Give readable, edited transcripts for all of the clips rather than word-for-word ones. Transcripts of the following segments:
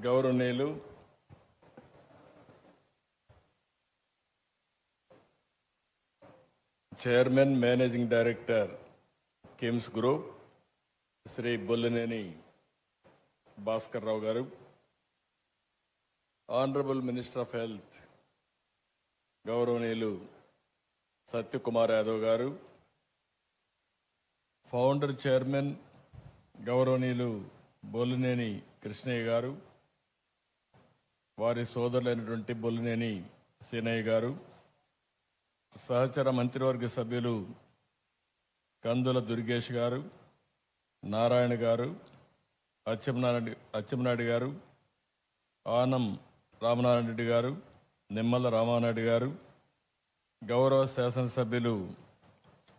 గౌరవనీయులు chairman managing director KIMS group Shri Bollineni Bhaskar Rao garu, honourable minister of health గౌరవనీయులు సత్యకుమార్ యాదవ్ గారు, ఫౌండర్ చైర్మన్ గౌరవనీయులు బొల్లినేని కృష్ణయ్య గారు, వారి సోదరులైనటువంటి బొల్లినేని సీనయ్య గారు, సహచర మంత్రివర్గ సభ్యులు కందుల దుర్గేష్ గారు, నారాయణ గారు, అచ్చెన్నాయుడు గారు, ఆనం రామనారాయణ రెడ్డి గారు, నిమ్మల రామానాయుడు గారు, గౌరవ శాసనసభ్యులు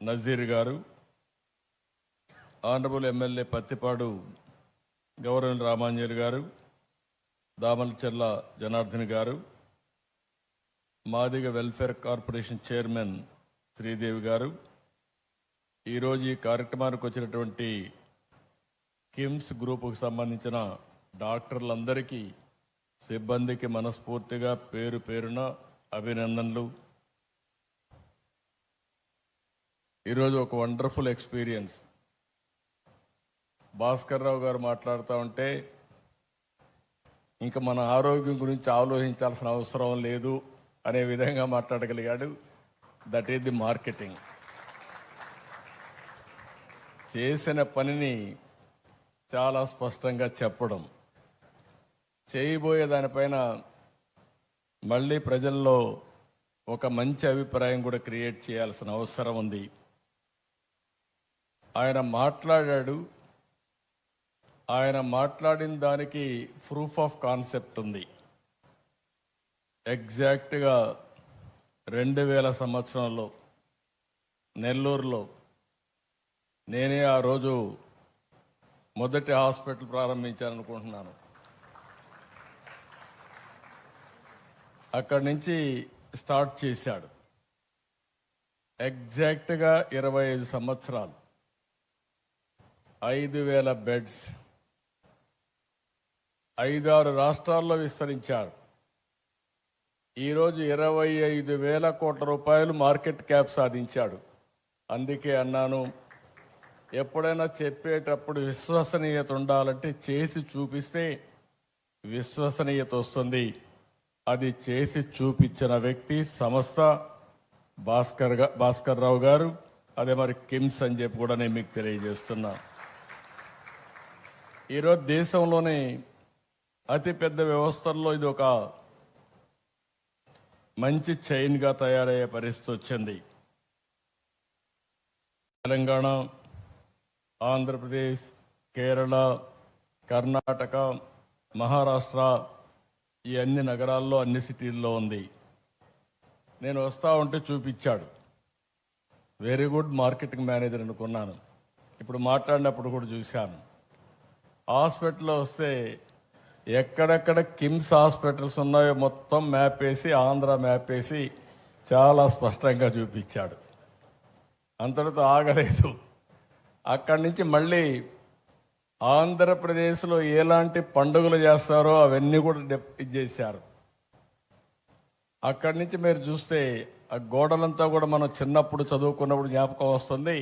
నజీర్ గారు, ఆనరబుల్ ఎమ్మెల్యే పత్తిపాడు గౌరవ రామాంజలి గారు, దామలచెర్ల జనార్దన్ గారు, Madiga welfare corporation chairman Sridevi గారు, ఈరోజు ఈ కార్యక్రమానికి వచ్చినటువంటి కిమ్స్ గ్రూపుకు సంబంధించిన డాక్టర్లందరికీ, సిబ్బందికి మనస్ఫూర్తిగా పేరు పేరున అభినందనలు. ఈరోజు ఒక వండర్ఫుల్ ఎక్స్పీరియన్స్. భాస్కర్ రావు గారు మాట్లాడుతూ ఉంటే ఇంకా మన ఆరోగ్యం గురించి ఆలోచించాల్సిన అవసరం లేదు అనే విధంగా మాట్లాడగలిగాడు. That is the marketing. చేసిన పనిని చాలా స్పష్టంగా చెప్పడం, చేయబోయే దానిపైన మళ్ళీ ప్రజల్లో ఒక మంచి అభిప్రాయం కూడా క్రియేట్ చేయాల్సిన అవసరం ఉంది. ఆయన మాట్లాడాడు. ఆయన మాట్లాడిన దానికి ప్రూఫ్ ఆఫ్ కాన్సెప్ట్ ఉంది. ఎగ్జాక్ట్గా 2000 సంవత్సరంలో నెల్లూరులో నేనే ఆ రోజు మొదటి హాస్పిటల్ ప్రారంభించాలనుకుంటున్నాను. అక్కడి నుంచి స్టార్ట్ చేశాడు. ఎగ్జాక్ట్గా 25 సంవత్సరాలు, 5000 బెడ్స్, 5-6 రాష్ట్రాల్లో విస్తరించాడు. ఈరోజు 25,000 కోట్ల రూపాయలు మార్కెట్ క్యాప్ సాధించాడు. అందుకే అన్నాను, ఎప్పుడైనా చెప్పేటప్పుడు విశ్వసనీయత ఉండాలంటే చేసి చూపిస్తే విశ్వసనీయత వస్తుంది. అది చేసి చూపించిన వ్యక్తి సంస్థ భాస్కర్ రావు గారు. అదే మరి కిమ్స్ అని చెప్పి కూడా నేను మీకు తెలియజేస్తున్నా. ఈరోజు దేశంలోనే అతిపెద్ద వ్యవస్థల్లో ఇది ఒక మంచి చైన్గా తయారయ్యే పరిస్థితి వచ్చింది. తెలంగాణ, ఆంధ్రప్రదేశ్, కేరళ, కర్ణాటక, మహారాష్ట్ర, ఈ అన్ని నగరాల్లో, అన్ని సిటీల్లో ఉంది. నేను వస్తూ ఉంటే చూపించాడు. వెరీ గుడ్ మార్కెటింగ్ మేనేజర్ అనుకున్నాను. ఇప్పుడు మాట్లాడినప్పుడు కూడా చూశాను. హాస్పిటల్లో వస్తే ఎక్కడెక్కడ కిమ్స్ హాస్పిటల్స్ ఉన్నాయో మొత్తం మ్యాప్ వేసి, ఆంధ్ర మ్యాప్ వేసి చాలా స్పష్టంగా చూపించాడు. అంతటితో ఆగలేదు. అక్కడి నుంచి మళ్ళీ ఆంధ్రప్రదేశ్లో ఎలాంటి పండుగలు చేస్తారో అవన్నీ కూడా చేశారు. అక్కడి నుంచి మీరు చూస్తే ఆ గోడలంతా కూడా మనం చిన్నప్పుడు చదువుకున్నప్పుడు జ్ఞాపకం వస్తుంది.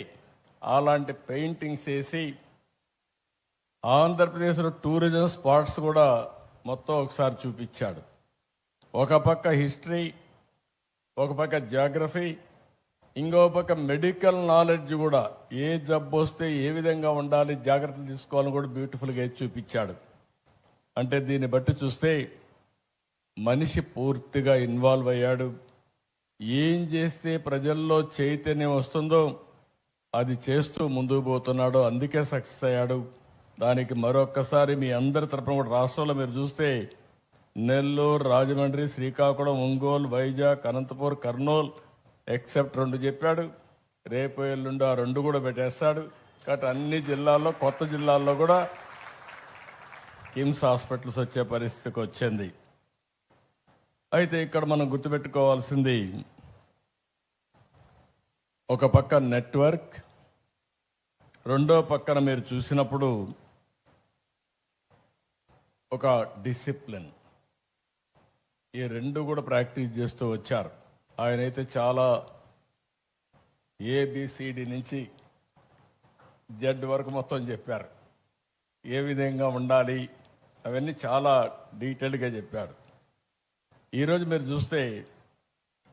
అలాంటి పెయింటింగ్స్ వేసి ఆంధ్రప్రదేశ్లో టూరిజం స్పాట్స్ కూడా మొత్తం ఒకసారి చూపించాడు. ఒక పక్క హిస్టరీ, ఒక పక్క జాగ్రఫీ, ఇంకో పక్క మెడికల్ నాలెడ్జ్ కూడా, ఏ జబ్బు వస్తే ఏ విధంగా ఉండాలి, జాగ్రత్తలు తీసుకోవాలని కూడా బ్యూటిఫుల్గా చూపించాడు. అంటే దీన్ని బట్టి చూస్తే మనిషి పూర్తిగా ఇన్వాల్వ్ అయ్యాడు. ఏం చేస్తే ప్రజల్లో చైతన్యం వస్తుందో అది చేస్తూ ముందుకు పోతున్నాడు. అందుకే సక్సెస్ అయ్యాడు. దానికి మరొక్కసారి మీ అందరి తరపున కూడా రాష్ట్రంలో మీరు చూస్తే నెల్లూరు, రాజమండ్రి, శ్రీకాకుళం, ఒంగోలు, వైజాగ్, అనంతపూర్, కర్నూలు ఎక్సెప్ట్ 2 చెప్పాడు. రేపు ఎల్లుండి ఆ 2 కూడా పెట్టేస్తాడు. కాబట్టి అన్ని జిల్లాల్లో, కొత్త జిల్లాల్లో కూడా కిమ్స్ హాస్పిటల్స్ వచ్చే పరిస్థితికి వచ్చింది. అయితే ఇక్కడ మనం గుర్తుపెట్టుకోవాల్సింది, ఒక పక్క నెట్వర్క్, రెండో పక్కన మీరు చూసినప్పుడు ఒక డిసిప్లిన్, ఈ రెండు కూడా ప్రాక్టీస్ చేస్తూ వచ్చారు. ఆయనైతే చాలా ఏబిసిడి నుంచి జెడ్ వరకు మొత్తం చెప్పారు. ఏ విధంగా ఉండాలి అవన్నీ చాలా డీటెయిల్డ్గా చెప్పారు. ఈరోజు మీరు చూస్తే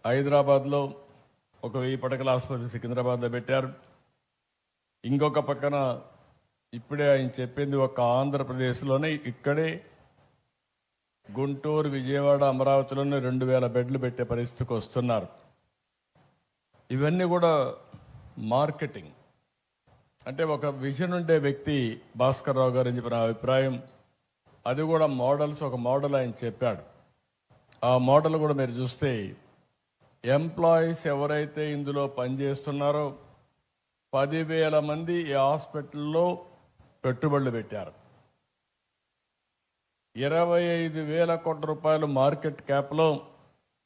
హైదరాబాద్లో ఒక 1000 పడకల ఆసుపత్రి సికింద్రాబాద్లో పెట్టారు. ఇంకొక పక్కన ఇప్పుడే ఆయన చెప్పింది ఒక ఆంధ్రప్రదేశ్లోనే ఇక్కడే గుంటూరు, విజయవాడ, అమరావతిలోనే 2000 బెడ్లు పెట్టే పరిస్థితికి వస్తున్నారు. ఇవన్నీ కూడా మార్కెటింగ్. అంటే ఒక విజన్ ఉండే వ్యక్తి భాస్కర్ రావు గారు అని చెప్పిన అభిప్రాయం. అది కూడా మోడల్స్, ఒక మోడల్ ఆయన చెప్పాడు. ఆ మోడల్ కూడా మీరు చూస్తే ఎంప్లాయీస్ ఎవరైతే ఇందులో పనిచేస్తున్నారో 10,000 మంది ఈ హాస్పిటల్లో పెట్టుబడులు పెట్టారు. 25,000 కోట్ల రూపాయలు మార్కెట్ క్యాప్లో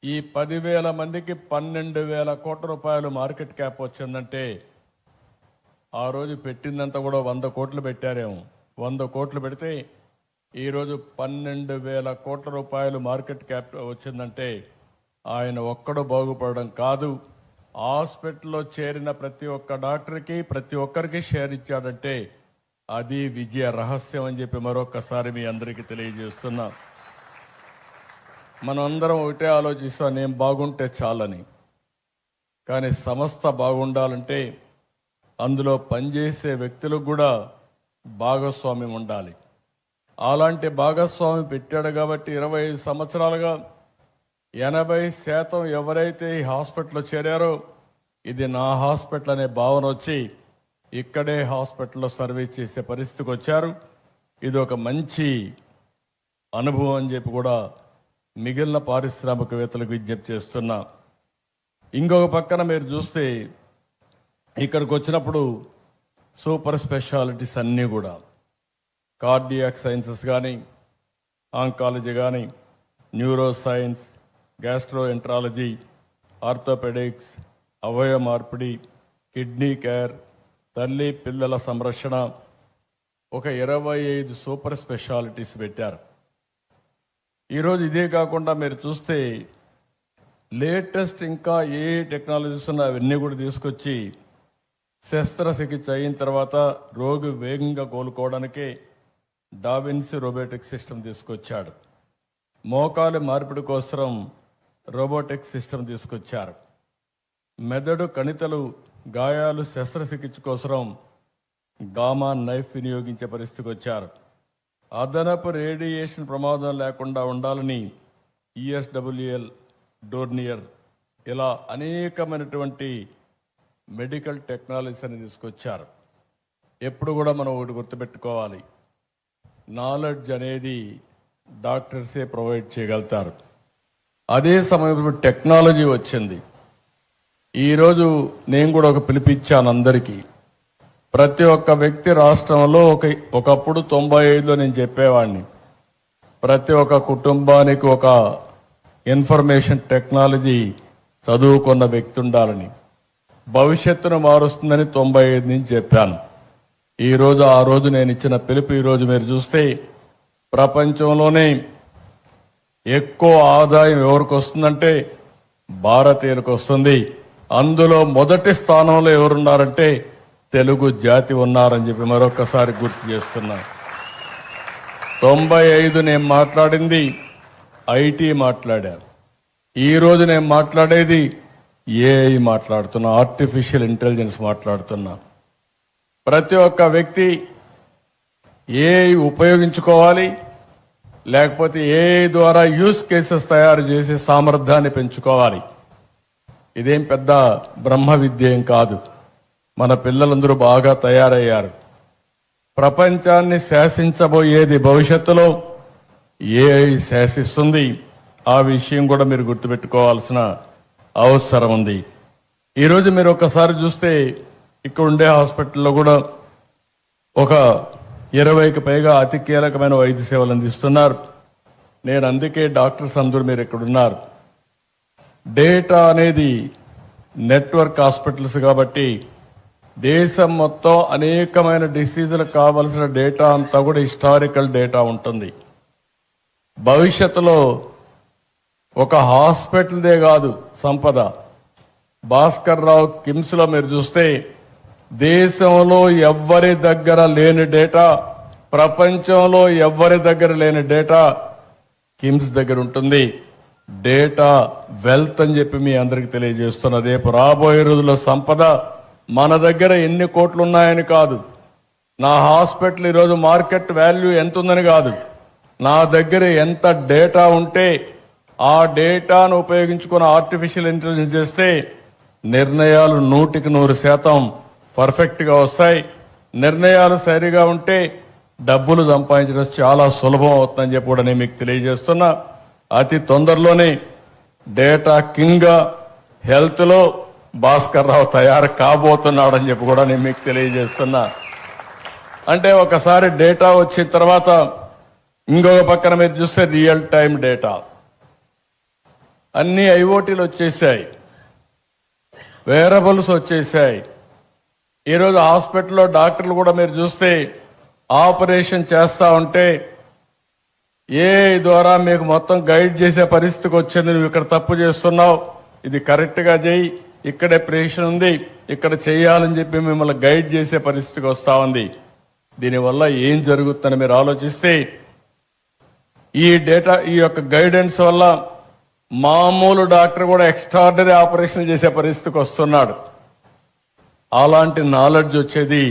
ఈ 10,000 మందికి 12,000 కోట్ల రూపాయలు మార్కెట్ క్యాప్ వచ్చిందంటే ఆ రోజు పెట్టిందంతా కూడా 100 కోట్లు పెట్టారేమో. 100 కోట్లు పెడితే ఈరోజు 12,000 కోట్ల రూపాయలు మార్కెట్ క్యాప్ వచ్చిందంటే ఆయన ఒక్కడు బాగుపడడం కాదు, హాస్పిటల్లో చేరిన ప్రతి ఒక్క డాక్టర్కి, ప్రతి ఒక్కరికి షేర్ ఇచ్చాడంటే అది విజయ రహస్యం అని చెప్పి మరొకసారి మీ అందరికీ తెలియజేస్తున్నా. మనం అందరం ఒకటే ఆలోచిస్తాం, నేను బాగుంటే చాలని. కానీ సంస్థ బాగుండాలంటే అందులో పనిచేసే వ్యక్తులకు కూడా భాగస్వామ్యం ఉండాలి. అలాంటి భాగస్వామి పెట్టాడు కాబట్టి 25 సంవత్సరాలుగా 80% ఎవరైతే ఈ హాస్పిటల్లో చేరారో ఇది నా హాస్పిటల్ అనే భావన వచ్చి ఇక్కడే హాస్పిటల్లో సర్వీస్ చేసే పరిస్థితికి వచ్చారు. ఇది ఒక మంచి అనుభవం అని చెప్పి కూడా మిగిలిన పారిశ్రామికవేత్తలకు విజ్ఞప్తి చేస్తున్నా. ఇంకొక పక్కన మీరు చూస్తే ఇక్కడికి వచ్చినప్పుడు సూపర్ స్పెషాలిటీస్ అన్నీ కూడా కార్డియాక్ సైన్సెస్ కానీ, ఆంకాలజీ కానీ, న్యూరో సైన్స్, గ్యాస్ట్రోఎంట్రాలజీ, ఆర్థోపెడిక్స్, అవయవ మార్పిడి, కిడ్నీ కేర్, తల్లి పిల్లల సంరక్షణ, ఒక 25 సూపర్ స్పెషాలిటీస్ పెట్టారు. ఈరోజు ఇదే కాకుండా మీరు చూస్తే లేటెస్ట్ ఇంకా ఏ టెక్నాలజీస్ ఉన్నా అవన్నీ కూడా తీసుకొచ్చి శస్త్రచికిత్స అయిన తర్వాత రోగి వేగంగా కోలుకోవడానికే డావిన్సీ రోబోటిక్ సిస్టమ్ తీసుకొచ్చాడు. మోకాలు మార్పిడి కోసం రోబోటిక్ సిస్టమ్ తీసుకొచ్చారు. మెదడు కణితలు గాయాలు శస్త్రచికిత్స కోసం గామా నైఫ్ వినియోగించే పరిస్థితికి వచ్చారు. అదనపు రేడియేషన్ ప్రమాదం లేకుండా ఉండాలని ఈఎస్డబ్ల్యూఎల్, డోర్నియర్, ఇలా అనేకమైనటువంటి మెడికల్ టెక్నాలజీస్ అని తీసుకొచ్చారు. ఎప్పుడు కూడా మనం ఒకటి గుర్తుపెట్టుకోవాలి, నాలెడ్జ్ అనేది డాక్టర్సే ప్రొవైడ్ చేయగలుగుతారు. అదే సమయంలో టెక్నాలజీ వచ్చింది. ఈరోజు నేను కూడా ఒక పిలిపిచ్చాను అందరికీ. ప్రతి ఒక్క వ్యక్తి రాష్ట్రంలో ఒకప్పుడు 95లో నేను చెప్పేవాడిని, ప్రతి ఒక్క కుటుంబానికి ఒక ఇన్ఫర్మేషన్ టెక్నాలజీ చదువుకున్న వ్యక్తి ఉండాలని, భవిష్యత్తును మారుస్తుందని 95 నుంచి చెప్పాను. ఈరోజు ఆ రోజు నేను ఇచ్చిన పిలుపు ఈరోజు మీరు చూస్తే ప్రపంచంలోనే ఎక్కువ ఆదాయం ఎవరికి వస్తుందంటే భారతీయులకు వస్తుంది. అందులో మొదటి స్థానంలో ఎవరున్నారంటే తెలుగు జాతి ఉన్నారని చెప్పి మరొకసారి గుర్తు చేస్తున్నా. 95 నేను మాట్లాడింది ఐటీ మాట్లాడాను. ఈరోజు నేను మాట్లాడేది ఏఐ మాట్లాడుతున్నా, ఆర్టిఫిషియల్ ఇంటెలిజెన్స్ మాట్లాడుతున్నా. ప్రతి ఒక్క వ్యక్తి ఏఐ ఉపయోగించుకోవాలి, లేకపోతే ఏఐ ద్వారా యూస్ కేసెస్ తయారు చేసే సామర్థ్యాన్ని పెంచుకోవాలి. ఇదేం పెద్ద బ్రహ్మ విద్య ఏం కాదు. మన పిల్లలందరూ బాగా తయారయ్యారు. ప్రపంచాన్ని శాసించబోయేది భవిష్యత్తులో ఏఐ శాసిస్తుంది. ఆ విషయం కూడా మీరు గుర్తుపెట్టుకోవాల్సిన అవసరం ఉంది. ఈరోజు మీరు ఒకసారి చూస్తే ఇక్కడ ఉండే హాస్పిటల్లో కూడా ఒక 20కి పైగా అతి కీలకమైన వైద్య సేవలు అందిస్తున్నారు. నేను అందుకే డాక్టర్స్ అందరూ మీరు ఇక్కడ ఉన్నారు. డేటా అనేది నెట్వర్క్ హాస్పిటల్స్ కాబట్టి దేశం మొత్తం అనేకమైన డిసీజులకు కావలసిన డేటా అంతా కూడా హిస్టారికల్ డేటా ఉంటుంది. భవిష్యత్తులో ఒక హాస్పిటల్దే కాదు సంపద. భాస్కర్ రావు కిమ్స్ లో మీరు చూస్తే దేశంలో ఎవ్వరి దగ్గర లేని డేటా, ప్రపంచంలో ఎవ్వరి దగ్గర లేని డేటా కిమ్స్ దగ్గర ఉంటుంది. డేటా వెల్త్ అని చెప్పి మీ అందరికి తెలియజేస్తున్నా. రేపు రాబోయే రోజుల్లో సంపద మన దగ్గర ఎన్ని కోట్లు ఉన్నాయని కాదు, నా హాస్పిటల్ ఈరోజు మార్కెట్ వాల్యూ ఎంత ఉందని కాదు, నా దగ్గర ఎంత డేటా ఉంటే ఆ డేటాను ఉపయోగించుకుని ఆర్టిఫిషియల్ ఇంటెలిజెన్స్ చేస్తే నిర్ణయాలు 100% పర్ఫెక్ట్ గా వస్తాయి. నిర్ణయాలు సరిగా ఉంటే డబ్బులు సంపాదించడం చాలా సులభం అవుతుందని చెప్పి కూడా నేను మీకు తెలియజేస్తున్నా. అతి తొందరలోనే డేటా కింగ్ గా హెల్త్ లో భాస్కర్ రావు తయారు కాబోతున్నాడని చెప్పి కూడా నేను మీకు తెలియజేస్తున్నా. అంటే ఒకసారి డేటా వచ్చిన తర్వాత ఇంకొక పక్కన మీరు చూస్తే రియల్ టైం డేటా అన్ని ఐఓటీలు వచ్చేసాయి, వేరబుల్స్ వచ్చేసాయి. ఈరోజు హాస్పిటల్లో డాక్టర్లు కూడా మీరు చూస్తే ఆపరేషన్ చేస్తా ఉంటే ఏఐ ద్వారా మీకు మొత్తం గైడ్ చేసే పరిస్థితికి వచ్చింది. నువ్వు ఇక్కడ తప్పు చేస్తున్నావు, ఇది కరెక్ట్ గా చేయి, ఇక్కడే ప్రేషన్ ఉంది, ఇక్కడ చేయాలని చెప్పి మిమ్మల్ని గైడ్ చేసే పరిస్థితికి వస్తా ఉంది. దీనివల్ల ఏం జరుగుతుందని మీరు ఆలోచిస్తే ఈ డేటా, ఈ యొక్క గైడెన్స్ వల్ల మామూలు డాక్టర్ కూడా ఎక్స్ట్రాడినరీ ఆపరేషన్ చేసే పరిస్థితికి వస్తున్నాడు. అలాంటి నాలెడ్జ్ వచ్చేది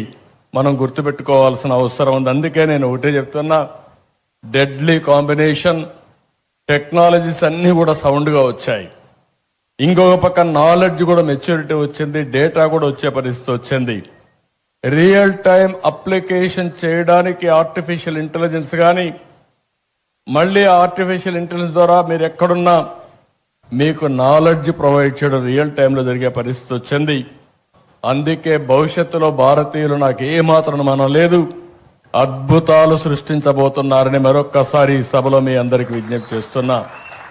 మనం గుర్తుపెట్టుకోవాల్సిన అవసరం ఉంది. అందుకే నేను ఒకటే చెప్తున్నా, డెడ్లీ కాంబినేషన్ టెక్నాలజీస్ అన్ని కూడా సౌండ్గా వచ్చాయి. ఇంకొక పక్క నాలెడ్జ్ కూడా మెచ్యూరిటీ వచ్చింది, డేటా కూడా వచ్చే పరిస్థితి వచ్చింది. రియల్ టైం అప్లికేషన్ చేయడానికి ఆర్టిఫిషియల్ ఇంటెలిజెన్స్ కానీ, మళ్ళీ ఆర్టిఫిషియల్ ఇంటెలిజెన్స్ ద్వారా మీరు ఎక్కడున్నా మీకు నాలెడ్జ్ ప్రొవైడ్ చేయడం రియల్ టైంలో జరిగే పరిస్థితి వచ్చింది. అందుకే భవిష్యత్తులో భారతీయులు నాకు ఏమాత్రం మనం లేదు, అద్భుతాలు సృష్టించబోతున్నారని మరొక్కసారి ఈ సభలో మీ అందరికీ విజ్ఞప్తి చేస్తున్నా.